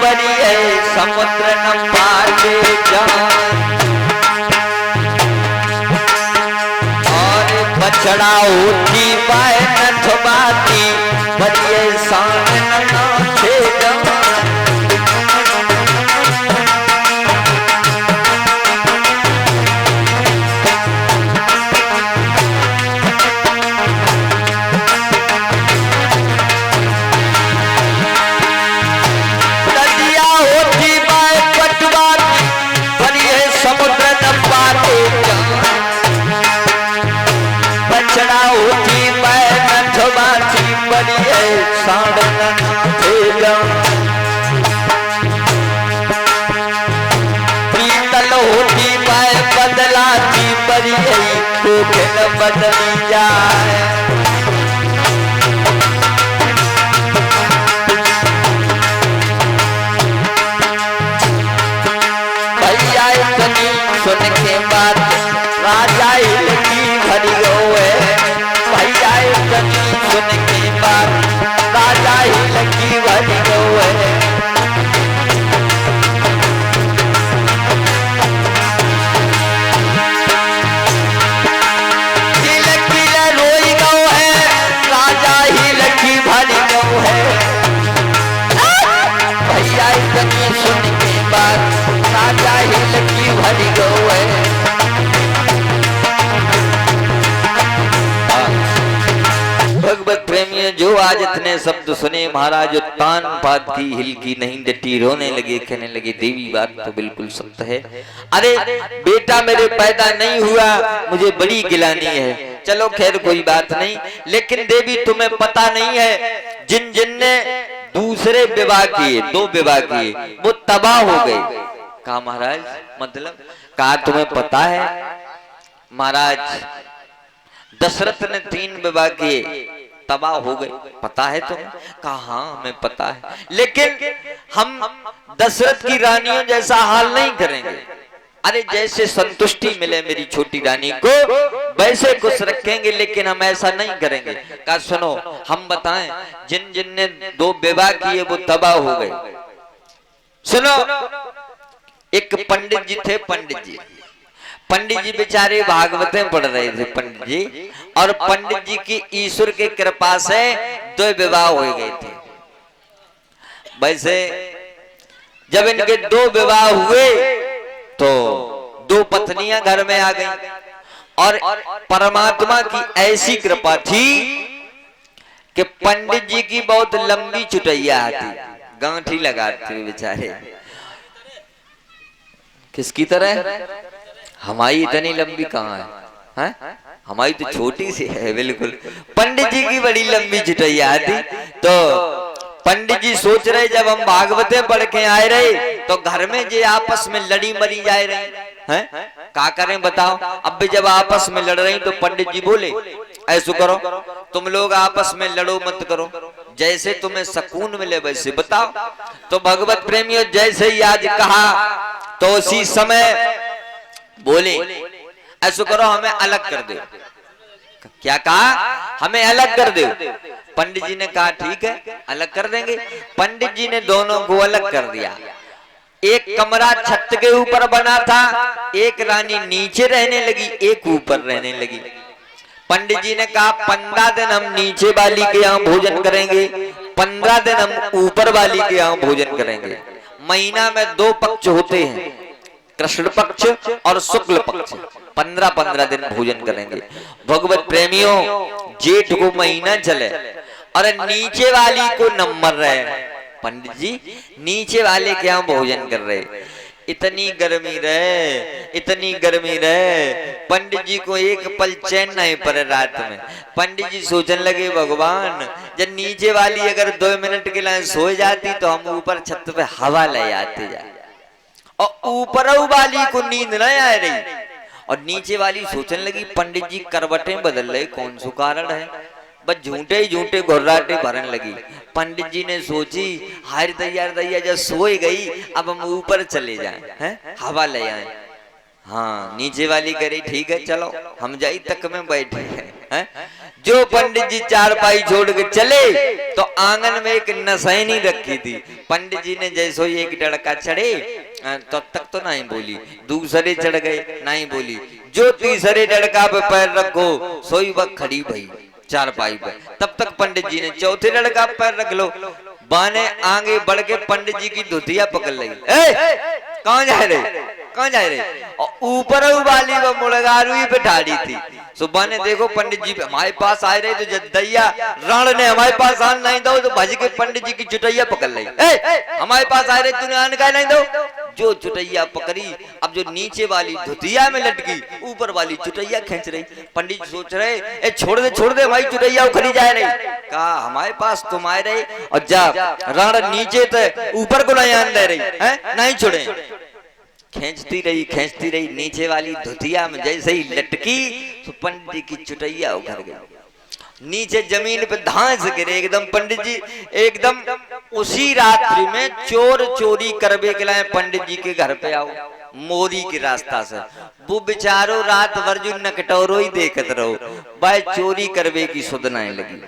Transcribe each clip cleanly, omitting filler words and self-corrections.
बरिए समुद्र न पाटे जान। और बछड़ा होती बाय नथ बाती बरिए सांड न नाचे जान। पीतल होती पाए बदलाती बरिए कोकिल बदली जाए। भैया इतनी सुन के बात राजा की भरी होए। भैया इतनी सुन के बात राजा की भरी होए। भैया इतनी सुन के बात राजा की भरी होए। भगवत प्रेमियों, जो आज इतने शब्द सुने महाराज उत्तान पात की हिलकी नहीं डटी, रोने लगे, कहने लगे देवी बात तो बिल्कुल सत्य है। अरे बेटा मेरे पैदा नहीं हुआ, मुझे बड़ी गिलानी है। चलो खैर कोई बात नहीं, लेकिन देवी तुम्हें पता नहीं है जिन जिन ने दूसरे विवाह किए, 2 विवाह किए, वो तबाह हो गए। कहा महाराज मतलब? कहा तुम्हें पता है महाराज दशरथ ने 3 विवाह किए, तबाह हो गए, पता है तुम्हें? कहा हाँ हमें पता है, लेकिन हम दशरथ की रानियों जैसा हाल नहीं करेंगे। अरे जैसे संतुष्टि मिले मेरी छोटी रानी को वैसे कुछ रखेंगे, लेकिन हम ऐसा नहीं करेंगे। कहा सुनो हम बताएं, जिन जिन ने 2 विवाह किए वो तबाह हो गए। सुनो, एक पंडित जी थे। पंडित जी बेचारे भागवतें पढ़ रहे थे पंडित जी, और पंडित जी की ईश्वर के कृपा से 2 विवाह हो गए थे। वैसे जब इनके 2 विवाह हुए तो 2 पत्नियां घर में आ गई, और परमात्मा की ऐसी कृपा थी कि पंडित जी की बहुत लंबी चुटैया आती, गांठी लगाते बेचारे। किसकी तरह? हमारी इतनी लंबी कहाँ है, हैं? हमारी तो छोटी सी है बिल्कुल। पंडित जी की बड़ी लंबी चुटैया आती। तो पंडित जी सोच रहे जब हम भागवतें पढ़ के आए रहे तो घर में जे आपस में लड़ी मरी जाए रहे हैं, क्या करें बताओ। अब भी जब आपस में लड़ रही तो पंडित जी बोले ऐसा करो, तुम लोग आपस में लड़ो मत करो, जैसे तुम्हें सुकून मिले वैसे बताओ। तो भगवत प्रेमियों जैसे ही आज कहा तो उसी समय बोले ऐसा करो हमें अलग कर दो। क्या कहा? हमें अलग कर दो। पंडित जी ने कहा ठीक है अलग कर देंगे। पंडित जी ने दोनों को अलग कर दिया। एक कमरा छत के ऊपर बना था, एक रानी नीचे रहने लगी, एक ऊपर रहने लगी। पंडित जी ने कहा 15 दिन हम नीचे वाली के यहाँ भोजन करेंगे, 15 दिन हम ऊपर वाली के यहाँ भोजन करेंगे। महीना में 2 पक्ष होते हैं, कृष्ण पक्ष और शुक्ल पक्ष। 15-15 दिन भोजन करेंगे। भगवत प्रेमियों जेठ को महीना चले और नीचे वाली को नंबर रहे। पंडित जी नीचे वाले के यहाँ भोजन कर रहे, इतनी गर्मी रहे पंडित जी को एक पल चैन नहीं पड़े रात में। पंडित जी सोचने लगे भगवान जब नीचे वाली अगर 2 मिनट के लिए सो जाती तो हम ऊपर छत पे हवा ले आते जाए, और ऊपर वाली को नींद न आ रही, और नीचे वाली सोचने लगी पंडित जी करवटें बदल रहे, कौन सा कारण है। बस झूठे ही झूठे घुर्राटे भरने लगी। पंडित जी ने सोची हाय दैया जब सोई गई अब हम ऊपर चले जाएं, हैं हवा ले आए। हाँ नीचे वाली करे ठीक है चलो हम जाई तक में बैठे हैं। जो पंडित जी चारपाई छोड़ के चले तो आंगन में एक नसैनी रखी थी। पंडित जी ने जैसो ही एक लड़का चढ़े तो तक तो नहीं बोली, दूसरे चढ़ गए नहीं बोली, जो तीसरे लड़का पे पैर रखो सोई वक्त खड़ी भई चारपाई पे। तब तक पंडित जी ने चौथे लड़का पैर रख लो, बाने आगे बढ़ के पंडित जी की धोतिया पकड़ लगी। कहाँ जा रहे, कहाँ जा रहे? और ऊपर वाली वो मुड़गारू ही पे ठाड़ी थी। सुबह ने देखो पंडित जी हमारे पास आए रहे तो जद्दैया रण ने हमारे पास आन नहीं दो तो भज के पंडित जी की चुटैया पकड़ ली। हमारे पास आए रहे तूने आन का नहीं दो, जो चुटैया पकड़ी अब जो नीचे वाली धुतिया में लटकी ऊपर वाली चुटैया खींच रही। पंडित जी सोच रहे ए छोड़ दे भाई चुटैया उखड़ी जाए रही। कहा हमारे पास तुम आए रहे और जा रण नीचे तो ऊपर को नहीं आन दे रही है, नहीं छोड़े। खींचती रही नीचे वाली धुतिया में जैसे ही लटकी तो पंडित जी की चुटैया उखड़ गई, नीचे जमीन पे धांस गिरे एकदम। पंडित जी एकदम उसी रात्रि में चोर चोरी करबे के लिए पंडित जी के घर पे आओ मोरी के रास्ता से। वो बेचारो रात भर जो नकटोरो ही देखत रहो, भाई चोरी करबे की सुधनाए लगी।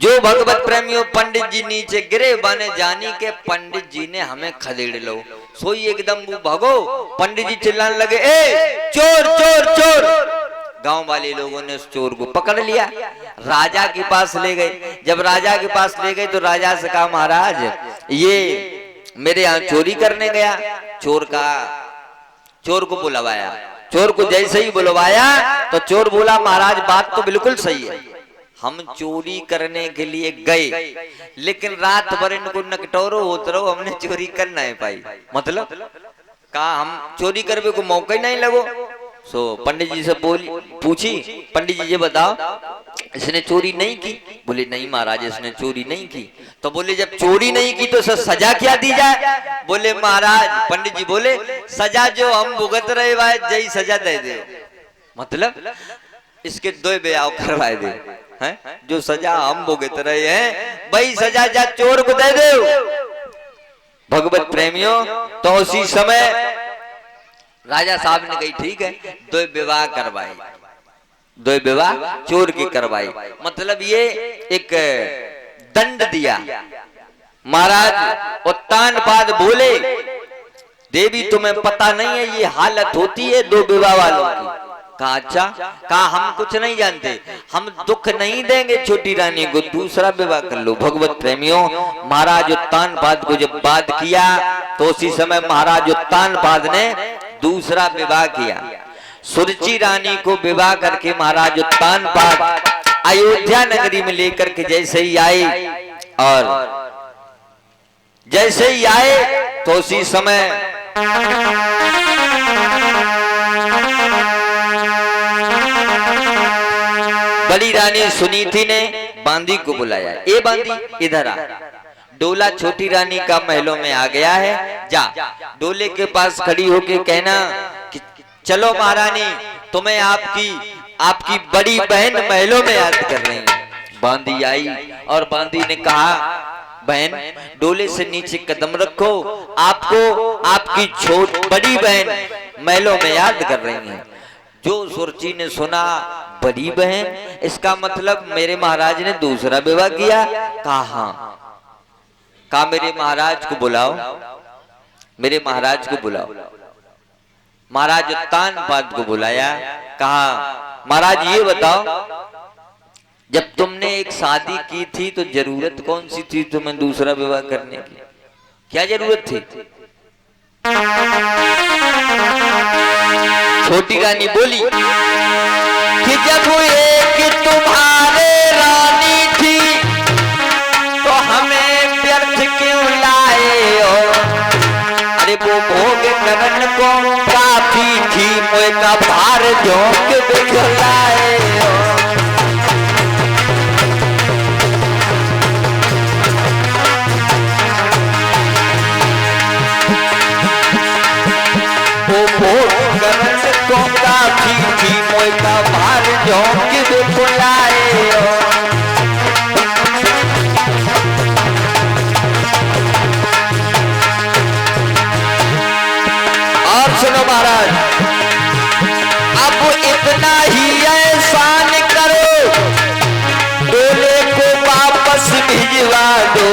जो भगवत प्रेमियों पंडित जी नीचे गिरे बने जानी के पंडित जी ने हमें खदेड़ लो, सोई एकदम वो भगो। पंडित जी चिल्लाने लगे ए चोर चोर चोर। गांव वाले लोगों ने उस चोर को पकड़ लिया, राजा के पास ले गए। जब राजा के पास ले गए तो राजा से कहा महाराज ये मेरे यहाँ चोरी करने गया। चोर को बुलवाया, चोर को जैसे ही बुलवाया तो चोर बोला महाराज बात तो बिल्कुल सही है, हम चोरी करने के लिए गए लेकिन रात भर इनको नकटोरो होते रहो, हमने चोरी कर नहीं पाई। मतलब कहा हम चोरी करने को मौका ही नहीं लगो। सो पंडित जी से पूछी पंडित जी ये बताओ इसने चोरी नहीं की? बोले नहीं महाराज इसने चोरी नहीं की। तो बोले जब चोरी नहीं की तो सजा क्या दी जाए? बोले महाराज पंडित जी बोले सजा जो हम भुगत रहे वाय जय सजा दे दे। मतलब इसके 2 ब्याह करवाए दे हैं, जो सजा हम भुगत रहे हैं वही सजा जा चोर को दे दो। भगवत प्रेमियों तो उसी समय राजा साहब ने कही ठीक है 2 विवाह करवाए, 2 विवाह चोर की करवाई। मतलब ये एक दंड दिया। महाराज उत्तानपाद बोले देवी तुम्हें पता नहीं है ये हालत होती है 2 विवाह वालों की। कहा अच्छा, कहा हम कुछ नहीं जानते, हम दुख नहीं देंगे छोटी रानी को, दूसरा विवाह कर लो। भगवत प्रेमियों महाराज उत्तानपाद को जब बात किया तो उसी समय महाराज उत्तानपाद ने दूसरा विवाह किया। सुरुचि रानी को विवाह करके महाराज उत्तानपाद अयोध्या नगरी में लेकर के जैसे ही आए और जैसे ही आए तो उसी समय बड़ी रानी सुनीति ने बांदी को बुलाया, ए बांदी इधर आ, डोला छोटी रानी का महलों में आ गया है, जा डोले के पास खड़ी होके कहना कि चलो महारानी तुम्हें आपकी बड़ी बहन महलों में याद कर रही है। बांदी आई और बांदी ने कहा बहन डोले से नीचे कदम रखो, आपको आपकी बड़ी बहन महलों में याद कर रही है। जो सुरुचि ने सुना बड़ी बहन इसका मतलब मेरे महाराज ने दूसरा विवाह किया। कहा हाँ, कहा मेरे महाराज को बुलाओ, मेरे महाराज को बुलाओ। महाराज उत्तानपाद को बुलाया, कहा महाराज ये बताओ जब तुमने एक शादी की थी तो जरूरत कौन सी थी तुम्हें दूसरा विवाह करने की? क्या जरूरत थी? छोटी रानी बोली कि जब एक तुम्हारे रानी थी तो हमें व्यर्थ क्यों लाए हो? अरे वो भोग करन को काफी थी, मोए का भार झोंक बिखलाए हो। वो भोग करन को काफी थी, मोए का भार झोंक बिखलाए हो। सुनो महाराज अब इतना ही एहसान करो दो